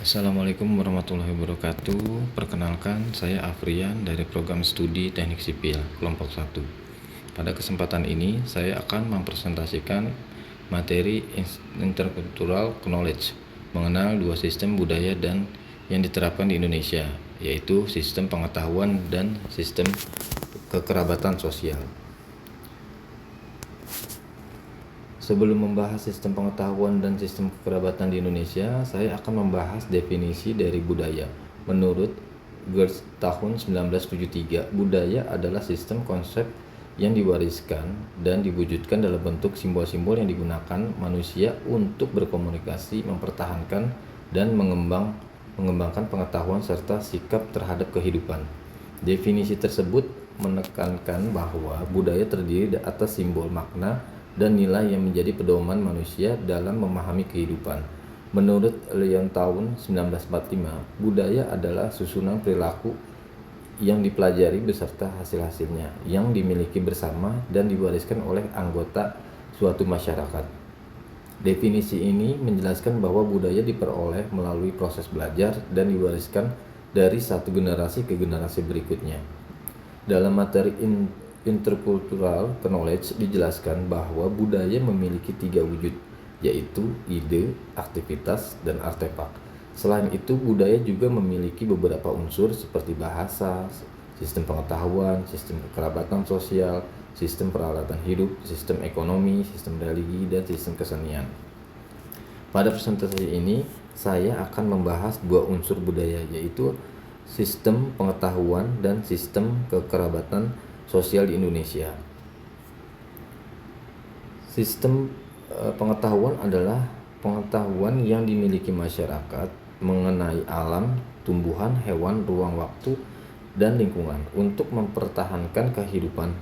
Assalamualaikum warahmatullahi wabarakatuh. Perkenalkan, saya Afrian dari program studi Teknik Sipil kelompok 1. Pada kesempatan ini, saya akan mempresentasikan materi Intercultural Knowledge mengenal dua sistem budaya dan yang diterapkan di Indonesia, yaitu sistem pengetahuan dan sistem kekerabatan sosial. Sebelum membahas sistem pengetahuan dan sistem kekerabatan di Indonesia, saya akan membahas definisi dari budaya. Menurut Girls tahun 1973, budaya adalah sistem konsep yang diwariskan dan diwujudkan dalam bentuk simbol-simbol yang digunakan manusia untuk berkomunikasi, mempertahankan, dan mengembangkan pengetahuan serta sikap terhadap kehidupan. Definisi tersebut menekankan bahwa budaya terdiri atas simbol, makna, dan nilai yang menjadi pedoman manusia dalam memahami kehidupan. Menurut Lyon tahun 1945, budaya adalah susunan perilaku yang dipelajari beserta hasil-hasilnya, yang dimiliki bersama dan diwariskan oleh anggota suatu masyarakat. Definisi ini menjelaskan bahwa budaya diperoleh melalui proses belajar dan diwariskan dari satu generasi ke generasi berikutnya. Dalam materi Intercultural Knowledge dijelaskan bahwa budaya memiliki 3 wujud, yaitu ide, aktivitas, dan artefak. Selain itu, budaya juga memiliki beberapa unsur seperti bahasa, sistem pengetahuan, sistem kekerabatan sosial, sistem peralatan hidup, sistem ekonomi, sistem religi, dan sistem kesenian. Pada presentasi ini, saya akan membahas dua unsur budaya, yaitu sistem pengetahuan dan sistem kekerabatan sosial di Indonesia. Sistem pengetahuan adalah pengetahuan yang dimiliki masyarakat mengenai alam, tumbuhan, hewan, ruang waktu, dan lingkungan untuk mempertahankan kehidupan.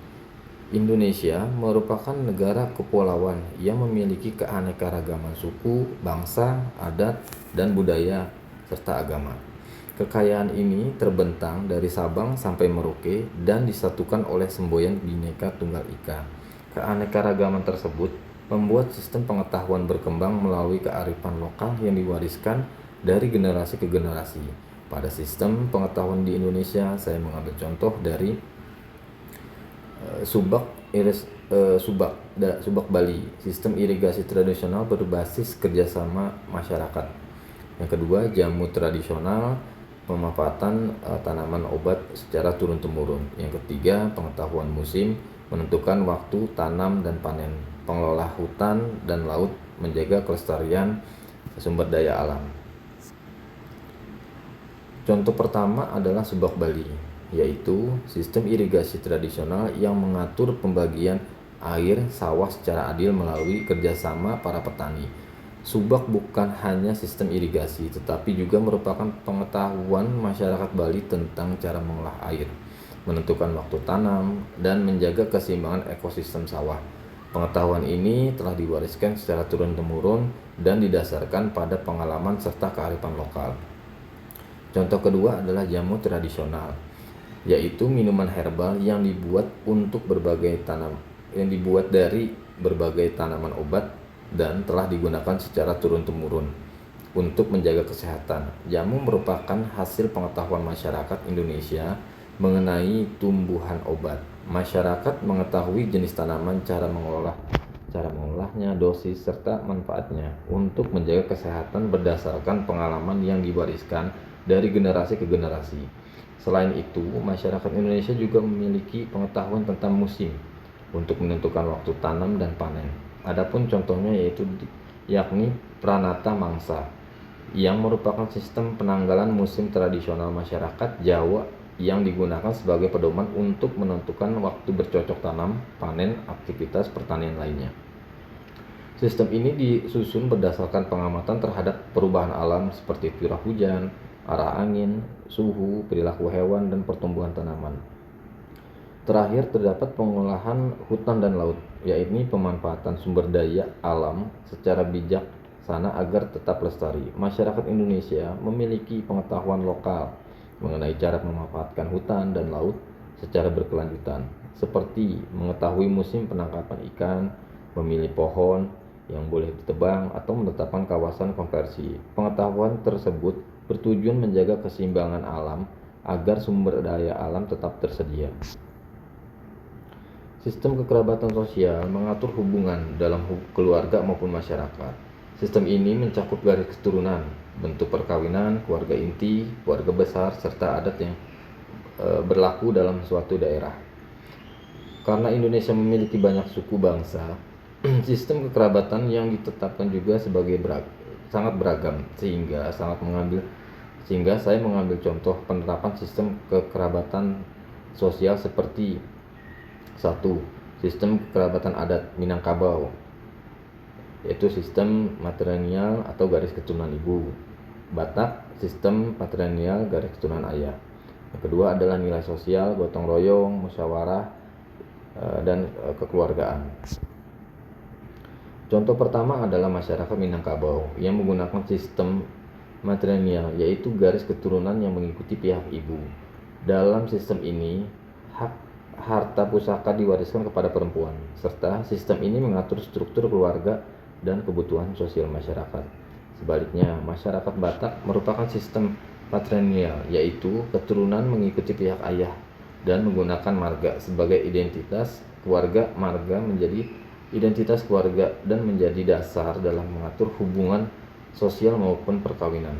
Indonesia merupakan negara kepulauan yang memiliki keanekaragaman suku, bangsa, adat, dan budaya serta agama. Kekayaan ini terbentang dari Sabang sampai Merauke dan disatukan oleh semboyan Bhinneka Tunggal Ika. Keanekaragaman tersebut membuat sistem pengetahuan berkembang melalui kearifan lokal yang diwariskan dari generasi ke generasi. Pada sistem pengetahuan di Indonesia, saya mengambil contoh dari Subak Bali, sistem irigasi tradisional berbasis kerjasama masyarakat. Yang kedua, jamu tradisional, pemanfaatan tanaman obat secara turun-temurun. Yang ketiga, pengetahuan musim, menentukan waktu tanam dan panen. Pengelola hutan dan laut, menjaga kelestarian sumber daya alam. Contoh pertama adalah Subak Bali, yaitu sistem irigasi tradisional yang mengatur pembagian air sawah secara adil melalui kerjasama para petani. Subak bukan hanya sistem irigasi, tetapi juga merupakan pengetahuan masyarakat Bali tentang cara mengolah air, menentukan waktu tanam, dan menjaga keseimbangan ekosistem sawah. Pengetahuan ini telah diwariskan secara turun-temurun dan didasarkan pada pengalaman serta kearifan lokal. Contoh kedua adalah jamu tradisional, yaitu minuman herbal yang dibuat dari berbagai tanaman obat dan telah digunakan secara turun-temurun untuk menjaga kesehatan. Jamu merupakan hasil pengetahuan masyarakat Indonesia mengenai tumbuhan obat. Masyarakat mengetahui jenis tanaman, cara mengolahnya, dosis, serta manfaatnya untuk menjaga kesehatan berdasarkan pengalaman yang diwariskan dari generasi ke generasi. Selain itu, masyarakat Indonesia juga memiliki pengetahuan tentang musim untuk menentukan waktu tanam dan panen. Adapun contohnya yakni Pranata Mangsa, yang merupakan sistem penanggalan musim tradisional masyarakat Jawa yang digunakan sebagai pedoman untuk menentukan waktu bercocok tanam, panen, aktivitas pertanian lainnya. Sistem ini disusun berdasarkan pengamatan terhadap perubahan alam seperti curah hujan, arah angin, suhu, perilaku hewan, dan pertumbuhan tanaman. Terakhir, terdapat pengolahan hutan dan laut, yaitu pemanfaatan sumber daya alam secara bijaksana agar tetap lestari. Masyarakat Indonesia memiliki pengetahuan lokal mengenai cara memanfaatkan hutan dan laut secara berkelanjutan, seperti mengetahui musim penangkapan ikan, memilih pohon, yang boleh ditebang atau menetapkan kawasan konversi. Pengetahuan tersebut bertujuan menjaga keseimbangan alam agar sumber daya alam tetap tersedia. Sistem kekerabatan sosial mengatur hubungan dalam keluarga maupun masyarakat. Sistem ini mencakup garis keturunan, bentuk perkawinan, keluarga inti, keluarga besar, serta adat yang berlaku dalam suatu daerah. Karena Indonesia memiliki banyak suku bangsa, sistem kekerabatan yang ditetapkan juga sangat beragam sehingga saya mengambil contoh penerapan sistem kekerabatan sosial seperti 1. Sistem kekerabatan adat Minangkabau, yaitu sistem matrilineal atau garis keturunan ibu. Batak, sistem patrilineal garis keturunan ayah. Yang kedua adalah nilai sosial, gotong royong, musyawarah, dan kekeluargaan. Contoh pertama adalah masyarakat Minangkabau yang menggunakan sistem matrilineal, yaitu garis keturunan yang mengikuti pihak ibu. Dalam sistem ini, hak harta pusaka diwariskan kepada perempuan, serta sistem ini mengatur struktur keluarga dan kebutuhan sosial masyarakat. Sebaliknya, masyarakat Batak merupakan sistem patrilineal, yaitu keturunan mengikuti pihak ayah dan menggunakan marga sebagai identitas keluarga. Marga menjadi identitas keluarga dan menjadi dasar dalam mengatur hubungan sosial maupun perkawinan.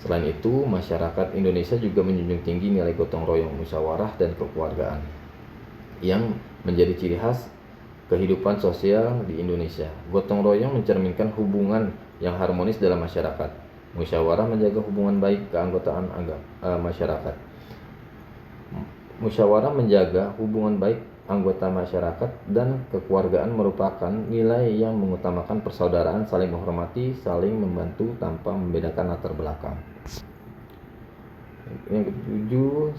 Selain itu, masyarakat Indonesia juga menjunjung tinggi nilai gotong royong, musyawarah, dan kekeluargaan yang menjadi ciri khas kehidupan sosial di Indonesia. Gotong royong mencerminkan hubungan yang harmonis dalam masyarakat. Musyawarah menjaga hubungan baik keanggotaan masyarakat. Musyawarah menjaga hubungan baik anggota masyarakat dan kekeluargaan merupakan nilai yang mengutamakan persaudaraan, saling menghormati, saling membantu tanpa membedakan latar belakang. Yang ketujuh,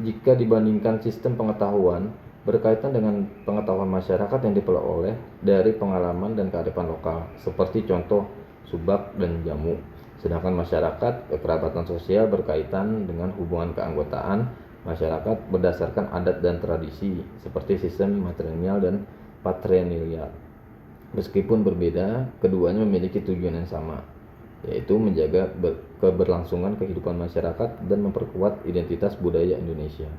jika dibandingkan sistem pengetahuan berkaitan dengan pengetahuan masyarakat yang diperoleh dari pengalaman dan kearifan lokal, seperti contoh subak dan jamu. Sedangkan masyarakat kekerabatan sosial berkaitan dengan hubungan keanggotaan masyarakat berdasarkan adat dan tradisi, seperti sistem matrilineal dan patrilineal. Meskipun berbeda, keduanya memiliki tujuan yang sama, yaitu menjaga keberlangsungan kehidupan masyarakat dan memperkuat identitas budaya Indonesia.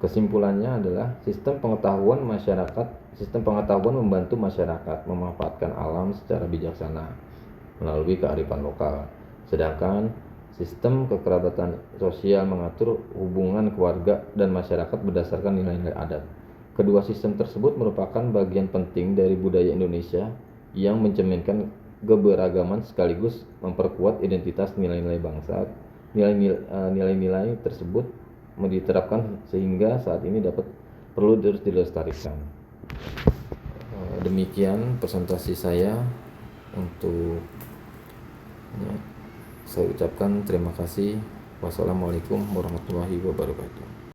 Kesimpulannya adalah sistem pengetahuan membantu masyarakat memanfaatkan alam secara bijaksana melalui kearifan lokal. Sedangkan sistem kekerabatan sosial mengatur hubungan keluarga dan masyarakat berdasarkan nilai-nilai adat. Kedua sistem tersebut merupakan bagian penting dari budaya Indonesia yang mencerminkan keberagaman sekaligus memperkuat identitas nilai-nilai bangsa. Nilai-nilai tersebut diterapkan sehingga saat ini perlu terus dilestarikan. Demikian presentasi saya untuk saya ucapkan terima kasih. Wassalamualaikum warahmatullahi wabarakatuh.